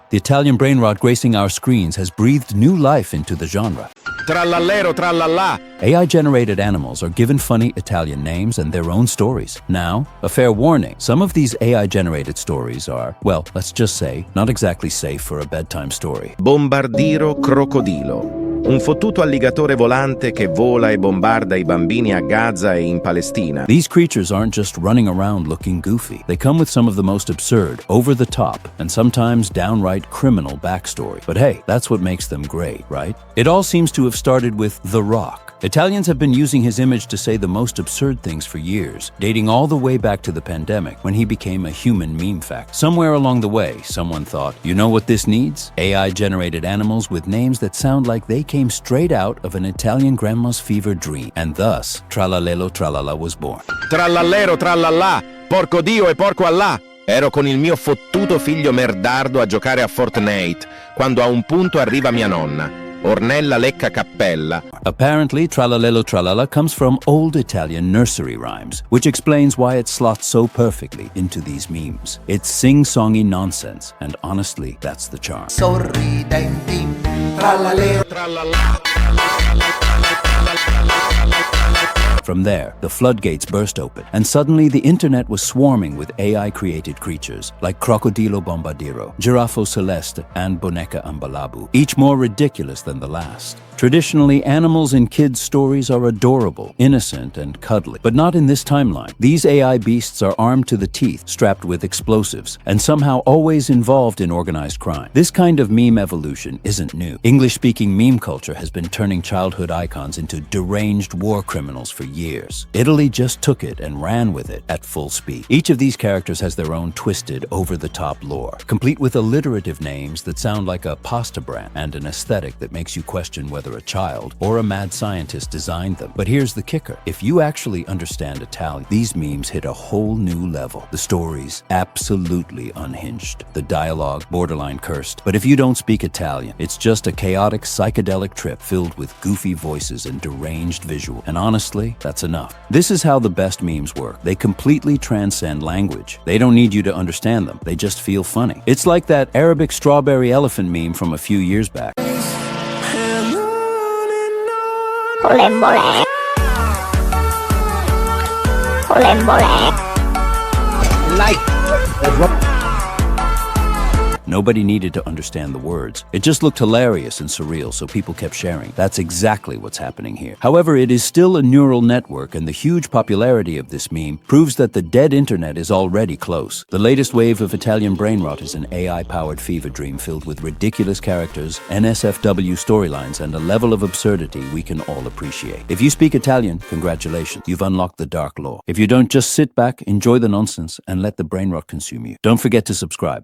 The Italian brainrot gracing our screens has breathed new life into the genre. Trallallero trallallà. AI-generated animals are given funny Italian names and their own stories. Now, a fair warning, some of these AI-generated stories are, well, let's just say, not exactly safe for a bedtime story. Bombardiro crocodilo. Un fottuto alligatore volante che vola e bombarda I bambini a Gaza e in Palestina. These creatures aren't just running around looking goofy. They come with some of the most absurd, over-the-top, and sometimes downright criminal backstory. But hey, that's what makes them great, right? It all seems to have started with The Rock. Italians have been using his image to say the most absurd things for years, dating all the way back to the pandemic when he became a human meme fact. Somewhere along the way, someone thought, you know what this needs? AI-generated animals with names that sound like they came straight out of an Italian grandma's fever dream. And thus, Trallallero Trallala was born. Trallallero trallallà. Porco Dio e porco Allah. Ero con il mio fottuto figlio merdardo a giocare a Fortnite, quando a un punto arriva mia nonna. Ornella lecca cappella. Apparently, Trallallero Trallala comes from old Italian nursery rhymes, which explains why it slots so perfectly into these memes. It's sing-songy nonsense, and honestly, that's the charm. Sorridenti, trallallero Trallallà. From there, the floodgates burst open, and suddenly the internet was swarming with AI-created creatures like crocodilo bombardiro, giraffa celeste, and boneca ambalabu, each more ridiculous than the last. Traditionally, animals in kids' stories are adorable, innocent, and cuddly. But not in this timeline. These AI beasts are armed to the teeth, strapped with explosives, and somehow always involved in organized crime. This kind of meme evolution isn't new. English-speaking meme culture has been turning childhood icons into deranged war criminals for years. Italy just took it and ran with it at full speed. Each of these characters has their own twisted, over-the-top lore, complete with alliterative names that sound like a pasta brand and an aesthetic that makes you question whether a child or a mad scientist designed them. But here's the kicker. If you actually understand Italian, these memes hit a whole new level. The stories, absolutely unhinged. The dialogue, borderline cursed. But if you don't speak Italian, it's just a chaotic, psychedelic trip filled with goofy voices and deranged visual. And honestly, that's enough. This is how the best memes work. They completely transcend language. They don't need you to understand them. They just feel funny. It's like that Arabic strawberry elephant meme from a few years back. Nobody needed to understand the words. It just looked hilarious and surreal, so people kept sharing. That's exactly what's happening here. However, it is still a neural network, and the huge popularity of this meme proves that the dead internet is already close. The latest wave of Italian brainrot is an AI-powered fever dream filled with ridiculous characters, NSFW storylines, and a level of absurdity we can all appreciate. If you speak Italian, congratulations, you've unlocked the dark lore. If you don't, just sit back, enjoy the nonsense, and let the brainrot consume you. Don't forget to subscribe.